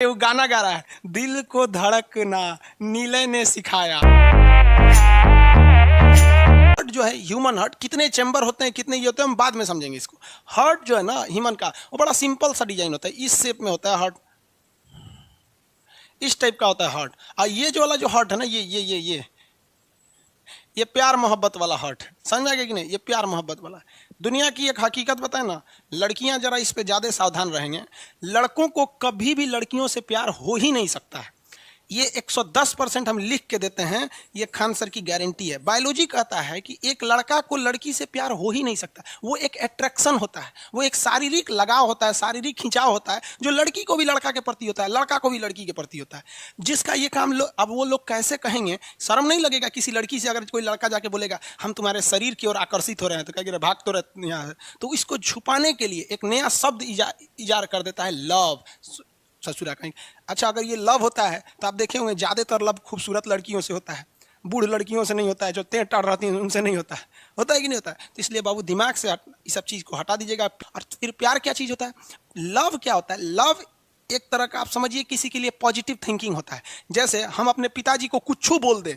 वो गाना गा रहा है, दिल को धड़कना नीले ने सिखाया। हार्ट जो है, ह्यूमन हार्ट, कितने चैम्बर होते हैं, कितने ये होते हैं, हम बाद में समझेंगे इसको। हार्ट जो है ना ह्यूमन का, वो बड़ा सिंपल सा डिजाइन होता है, इस शेप में होता है हार्ट, इस टाइप का होता है हार्ट। और ये जो वाला जो हार्ट है ना, ये प्यार मोहब्बत वाला हार्ट है। समझ में आ गया कि नहीं? ये प्यार मोहब्बत वाला है। दुनिया की एक हकीकत बताए ना, लड़कियां जरा इस पे ज्यादा सावधान रहेंगे, लड़कों को कभी भी लड़कियों से प्यार हो ही नहीं सकता है। ये 110% हम लिख के देते हैं, ये खान सर की गारंटी है। बायोलॉजी कहता है कि एक लड़का को लड़की से प्यार हो ही नहीं सकता। वो एक अट्रैक्शन होता है, वो एक शारीरिक लगाव होता है, शारीरिक खिंचाव होता है, जो लड़की को भी लड़का के प्रति होता है, लड़का को भी लड़की के प्रति होता है। जिसका ये काम अब वो लोग कैसे कहेंगे? शर्म नहीं लगेगा किसी लड़की से अगर कोई लड़का जाके बोलेगा हम तुम्हारे शरीर की ओर आकर्षित हो रहे हैं, तो कहेंगे भाग तो रहे यहाँ। तो इसको छुपाने के लिए एक नया शब्द इजार कर देता है, लव। ससुरा कहीं। अच्छा, अगर ये लव होता है तो आप देखे होंगे ज्यादातर लव खूबसूरत लड़कियों से होता है, बूढ़ लड़कियों से नहीं होता है, जो तेज टाड़ रहती हैं उनसे नहीं होता है। होता है कि नहीं होता है? तो इसलिए बाबू दिमाग से इस सब चीज को हटा दीजिएगा। और फिर प्यार क्या चीज होता है, लव क्या होता है? लव एक तरह का आप समझिए किसी के लिए पॉजिटिव थिंकिंग होता है। जैसे हम अपने पिताजी को कुछ बोल दें,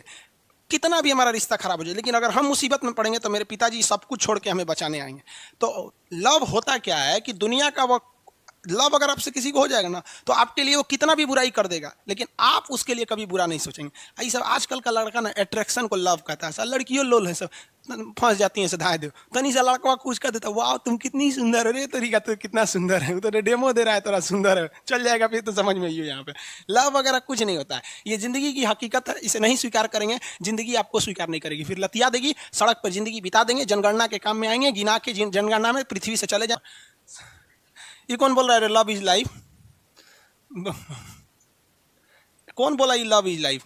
कितना भी हमारा रिश्ता खराब हो जाए, लेकिन अगर हम मुसीबत में पड़ेंगे तो मेरे पिताजी सब कुछ छोड़ के हमें बचाने आएंगे। तो लव होता क्या है कि दुनिया का वो लव अगर आपसे किसी को हो जाएगा ना, तो आपके लिए वो कितना भी बुराई कर देगा, लेकिन आप उसके लिए कभी बुरा नहीं सोचेंगे। ऐसा आजकल का लड़का ना अट्रैक्शन को लव कहता है। लड़कियों लोल है, सब फंस जाती हैं, धाए दो तनी सा लड़का कुछ कर देता, वाह तुम कितनी सुंदर है रे, तरीका तो कितना सुंदर है, तो डेमो दे रहा है तोरा सुंदर है, चल जाएगा फिर तो समझ में आइयो। यहाँ पे लव वगैरह कुछ नहीं होता है, ये जिंदगी की हकीकत है। इसे नहीं स्वीकार करेंगे, जिंदगी आपको स्वीकार नहीं करेगी, फिर लतिया देगी, सड़क पर जिंदगी बिता देंगे, जनगणना के काम में आएंगे, गिना के जनगणना में पृथ्वी से चले जाए। ये कौन बोल रहा है लव इज लाइफ? कौन बोला ये लव इज लाइफ?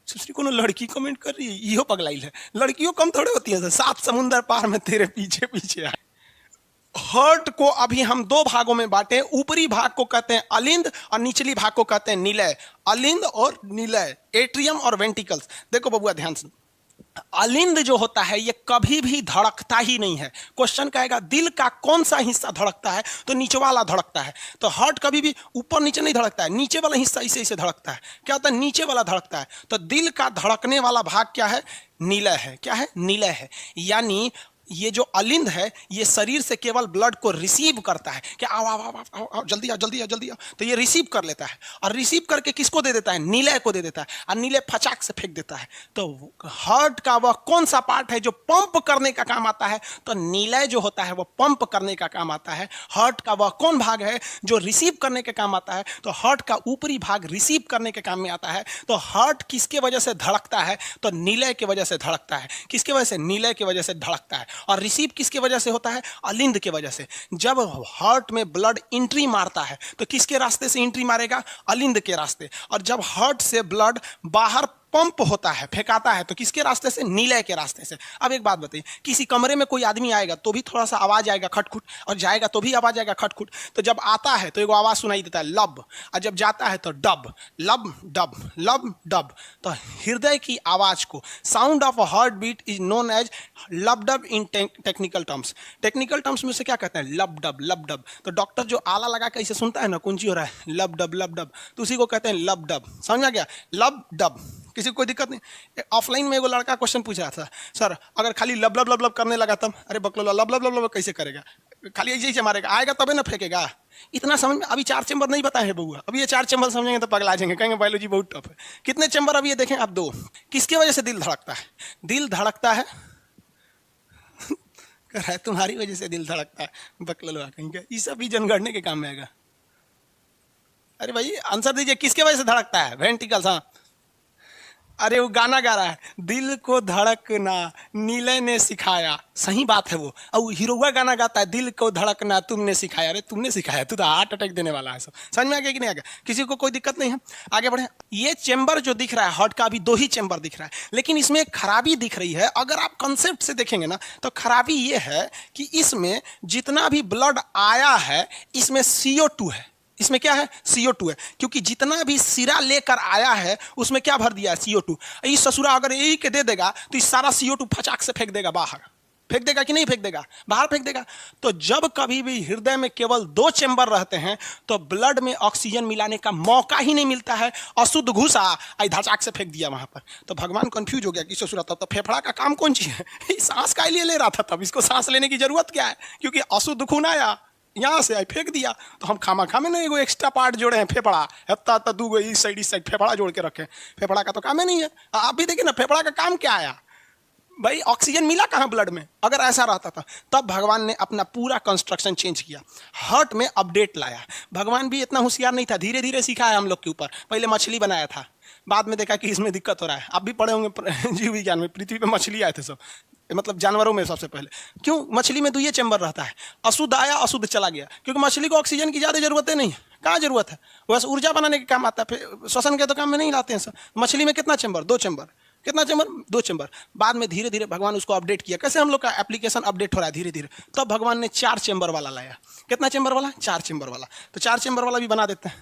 दूसरी कोनो लड़की कमेंट कर रही है, यो पगलाई है। लड़कियों कम थोड़े होती है, 7 समुंदर पार में तेरे पीछे पीछे आए। हार्ट को अभी हम 2 भागों में बांटे। ऊपरी भाग को कहते हैं अलिंद और निचली भाग को कहते हैं निलय। अलिंद और निलय, एट्रियम और वेंटिकल्स। देखो बबुआ ध्यान से, अलिंद जो होता है ये कभी भी धड़कता ही नहीं है। क्वेश्चन कहेगा दिल का कौन सा हिस्सा धड़कता है, तो नीचे वाला धड़कता है। तो हार्ट कभी भी ऊपर नीचे नहीं धड़कता है, नीचे वाला हिस्सा इसे इसे धड़कता है। क्या होता है? नीचे वाला धड़कता है। तो दिल का धड़कने वाला भाग क्या है? निलय है। क्या है? निलय है। यानी ये जो अलिंद है ये शरीर से केवल ब्लड को रिसीव करता है, कि आओ आओ आओ आओ आओ जल्दी आओ जल्दी आओ जल्दी आओ, तो ये रिसीव कर लेता है और रिसीव करके किसको दे देता है? निलय को दे देता है, और निलय फचाक से फेंक देता है। तो हार्ट का वह कौन सा पार्ट है जो पंप करने का काम आता है? तो निलय जो होता है वो पंप करने का काम आता है। हार्ट का वह कौन भाग है जो रिसीव करने का काम आता है? तो हार्ट का ऊपरी भाग रिसीव करने के काम में आता है। तो हार्ट किसके वजह से धड़कता है? तो निलय की वजह से धड़कता है। किसके वजह से? निलय की वजह से धड़कता है। और रिसीव किसके वजह से होता है? अलिंद के वजह से। जब हार्ट में ब्लड एंट्री मारता है तो किसके रास्ते से एंट्री मारेगा? अलिंद के रास्ते। और जब हार्ट से ब्लड बाहर पंप होता है, फेंकाता है, तो किसके रास्ते से? निलय के रास्ते से। अब एक बात बताइए, किसी कमरे में कोई आदमी आएगा तो भी थोड़ा सा आवाज आएगा खटखुट, और जाएगा तो भी आवाज आएगा खटखुट। तो जब आता है तो एक आवाज सुनाई देता है लब, और जब जाता है तो डब, लब डब, लब डब। तो हृदय की आवाज को, sound of a heart beat is known as lub dub in technical terms. Technical terms में से क्या कहते हैं? लब डब, लब डब। तो डॉक्टर जो आला लगा के इसे सुनता है ना, कौन सी हो रहा है, लब डब, तो उसी को कहते हैं लब डब। समझ आ गया? लब डब। किसी को कोई दिक्कत नहीं। ऑफलाइन में एगो लड़का क्वेश्चन पूछ रहा था, सर अगर खाली लब लब लब लब करने लगा तब? अरे बकलो, लब लब लब लब कैसे करेगा? खाली ऐसे ही मारेगा, आएगा तबे ना फेंकेगा। इतना समझ में अभी 4 चैम्बर नहीं बताए है बउआ। अभी ये 4 चैम्बर समझेंगे तो पगला जाएंगे, कहेंगे बायोलॉजी बहुत टफ है। कितने चैम्बर अभी ये देखें आप? 2। किसकी वजह से दिल धड़कता है? दिल धड़कता है कर रहा है तुम्हारी वजह से दिल धड़कता है, बकलो कहेंगे। ये सब भी जनगणने के काम में आएगा। अरे भाई आंसर दीजिए, किसके वजह से धड़कता है? वेंटिकल्स। हाँ, अरे वो गाना गा रहा है, दिल को धड़कना नीले ने सिखाया। सही बात है वो। और हीरोवा गाना गाता है, दिल को धड़कना तुमने सिखाया। अरे तुमने सिखाया, तू तो हार्ट अटैक देने वाला है। सब समझ में आ गया कि नहीं आ गया? किसी को कोई दिक्कत नहीं है? आगे बढ़े। ये चेंबर जो दिख रहा है हार्ट का, अभी 2 ही चेंबर दिख रहा है, लेकिन इसमें एक खराबी दिख रही है। अगर आप कंसेप्ट से देखेंगे ना, तो खराबी ये है कि इसमें जितना भी ब्लड आया है इसमें CO2 है। इसमें क्या है? CO2 है। क्योंकि जितना भी सिरा लेकर आया है उसमें क्या भर दिया है? CO2। इस ससुरा अगर यही के दे देगा तो इस सारा CO2 फचाक से फेंक देगा बाहर, फेंक देगा कि नहीं फेंक देगा, बाहर फेंक देगा। तो जब कभी भी हृदय में केवल 2 चेंबर रहते हैं तो ब्लड में ऑक्सीजन मिलाने का मौका ही नहीं मिलता है, अशुद्ध घुसा आई धचाक से फेंक दिया वहां पर। तो भगवान कंफ्यूज हो गया कि ससुरा तब तो फेफड़ा का काम कौन चीज है, सांस का लिए ले रहा था, तब इसको सांस लेने की जरूरत क्या है, क्योंकि अशुद्ध खून आया यहाँ से आई फेंक दिया। तो हम खामा खामे ना एगो एक्स्ट्रा पार्ट जोड़े हैं, फेफड़ा हत्ता हत्ता दूगो इस साइड फेफड़ा जोड़ के रखे, फेफड़ा का तो काम ही नहीं है। आप भी देखिए ना, फेफड़ा का काम क्या आया भाई, ऑक्सीजन मिला कहाँ ब्लड में। अगर ऐसा रहता था तब भगवान ने अपना पूरा कंस्ट्रक्शन चेंज किया, हार्ट में अपडेट लाया। भगवान भी इतना होशियार नहीं था, धीरे धीरे सीखा है हम लोग के ऊपर। पहले मछली बनाया था, बाद में देखा कि इसमें दिक्कत हो रहा है। आप भी पढ़े होंगे जीव विज्ञान में, पृथ्वी पे मछली आए थे सब, मतलब जानवरों में सबसे पहले। क्यों? मछली में 2 चैम्बर रहता है, अशुद्ध आया अशुद्ध चला गया, क्योंकि मछली को ऑक्सीजन की ज़्यादा जरूरत है नहीं, कहाँ जरूरत है, बस ऊर्जा बनाने के काम आता है, फिर श्वसन के तो काम में नहीं लाते हैं सर। मछली में कितना चैम्बर? 2 चैम्बर। कितना चैम्बर? 2 चैम्बर। बाद में धीरे धीरे भगवान उसको अपडेट किया। कैसे हम लोग का एप्लीकेशन अपडेट हो रहा है धीरे धीरे, तब भगवान ने 4 चैम्बर वाला लाया। कितना चैम्बर वाला? 4 चैम्बर वाला। तो 4 चैम्बर वाला भी बना देते हैं,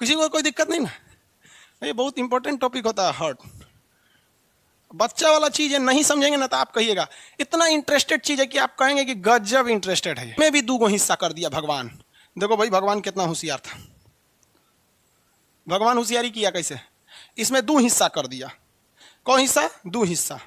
किसी को कोई दिक्कत नहीं ना। ये बहुत इंपॉर्टेंट टॉपिक होता है हार्ट, बच्चा वाला चीज है, नहीं समझेंगे ना तो आप कहिएगा इतना इंटरेस्टेड चीज है कि आप कहेंगे कि गजब इंटरेस्टेड है। मैं भी 2 हिस्सा कर दिया भगवान। देखो भाई भगवान कितना होशियार था, भगवान होशियारी किया कैसे, इसमें 2 हिस्सा कर दिया। कौन हिस्सा? 2 हिस्सा।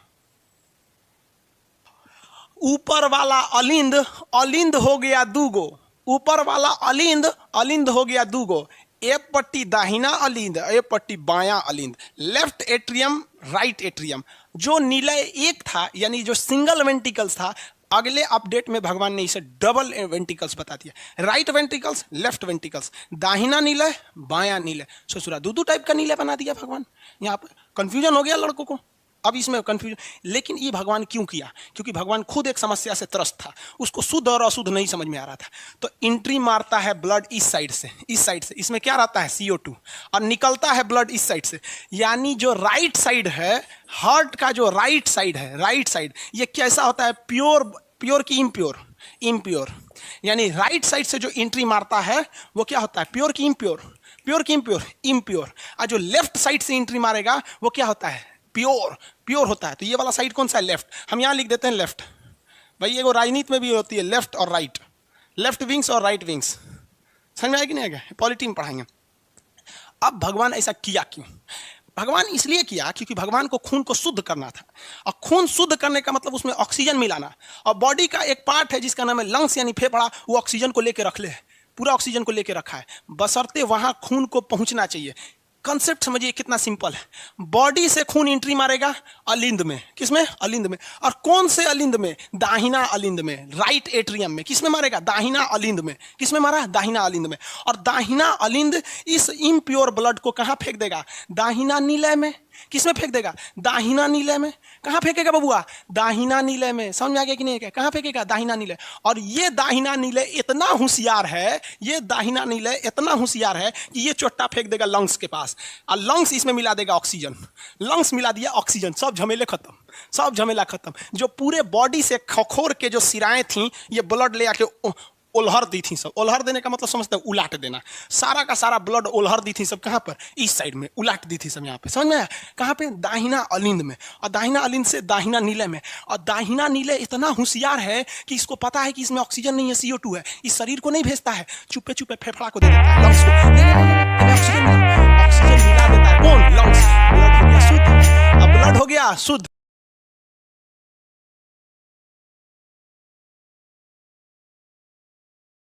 ऊपर वाला अलिंद, अलिंद हो गया 2 ऊपर वाला अलिंद, अलिंद हो गया 2 एक पट्टी दाहिना अलिंद, एक पट्टी बायां अलिंद, लेफ्ट एट्रियम राइट एट्रियम। जो निलय एक था, यानी जो सिंगल वेंटिकल्स था, अगले अपडेट में भगवान ने इसे डबल वेंटिकल्स बता दिया। राइट वेंटिकल्स, लेफ्ट वेंटिकल्स, दाहिना निलय बायां निलय। ससुरा 2 टाइप का निलय बना दिया भगवान। यहाँ पर कंफ्यूजन हो गया लड़कों को, अब इसमें कंफ्यूजन। लेकिन ये भगवान क्यों किया? क्योंकि भगवान खुद एक समस्या से त्रस्त था, उसको शुद्ध और अशुद्ध नहीं समझ में आ रहा था। तो एंट्री मारता है ब्लड इस साइड से, इस साइड से, इसमें क्या रहता है? CO2, और निकलता है ब्लड इस साइड से। यानी जो राइट साइड है, हार्ट का जो राइट साइड है, राइट साइड, ये कैसा होता है? प्योर, प्योर की इम्प्योर? इम्प्योर। यानी राइट साइड से जो एंट्री मारता है वो क्या होता है? प्योर की इम्प्योर? प्योर की इम्प्योर? इम्प्योर। और जो लेफ्ट साइड से एंट्री मारेगा वो क्या होता है? प्योर, प्योर होता है। तो ये वाला साइड कौन सा है? लेफ्ट। हम यहाँ लिख देते हैं लेफ्ट। भाई ये राजनीति में भी होती है लेफ्ट और राइट, लेफ्ट विंग्स और राइट विंग्स। समझ में आएगी नहीं आएगा? पॉलिटी में पढ़ाएंगे। अब भगवान ऐसा किया क्यों? भगवान इसलिए किया क्योंकि भगवान को खून को शुद्ध करना था, और खून शुद्ध करने का मतलब उसमें ऑक्सीजन मिलाना। और बॉडी का एक पार्ट है जिसका नाम है लंग्स यानी फेफड़ा, वो ऑक्सीजन को लेकर रख ले, पूरा ऑक्सीजन को लेकर रखा है, बशर्ते वहां खून को पहुंचना चाहिए। कंसेप्ट समझिए कितना सिंपल है। बॉडी से खून एंट्री मारेगा अलिंद में, किसमें? अलिंद में। और कौन से अलिंद में? दाहिना अलिंद में, राइट एट्रियम में। किसमें मारेगा? दाहिना अलिंद में। किसमें मारा? दाहिना अलिंद में। और दाहिना अलिंद इस इम्प्योर ब्लड को कहां फेंक देगा? दाहिना नीलय में। किसमें फेंक देगा? दाहिना नीलय में। कहां फेंकेगा बबुआ? दाहिना नीलय में। समझ में आ गया कि नहीं? कहां फेंकेगा? दाहिना नीलय। और ये दाहिना नीलय इतना होशियार है, ये दाहिना नीलय इतना होशियार है कि ये चोट्टा फेंक देगा लंग्स के पास, और लंग्स इसमें मिला देगा ऑक्सीजन। लंग्स मिला दिया ऑक्सीजन, सब झमेले खत्म, सब झमेला खत्म। जो पूरे बॉडी से खखोर के जो सिराएं थी, ये ब्लड ले आके उलहर दी थी सब। उलहर देने का मतलब समझते हैं? उलाट देना। सारा का सारा ब्लड उलहर दी थी सब। कहां पर? इस साइड में उलाट दी थी सब। यहाँ पे समझ में आया? कहां पे? दाहिना अलिंद में। और दाहिना अलिंद से दाहिना नीलय में। और दाहिना नीलय इतना होशियार है कि इसको पता है कि इसमें ऑक्सीजन नहीं है, CO2 है। इस शरीर को नहीं भेजता है, चुपे चुपे फेफड़ा को दे देता है, लंग्स को। ऑक्सीजन मिला देता है। कौन? लंग्स। ब्लड हो गया शुद्ध। अब ब्लड हो गया शुद्ध।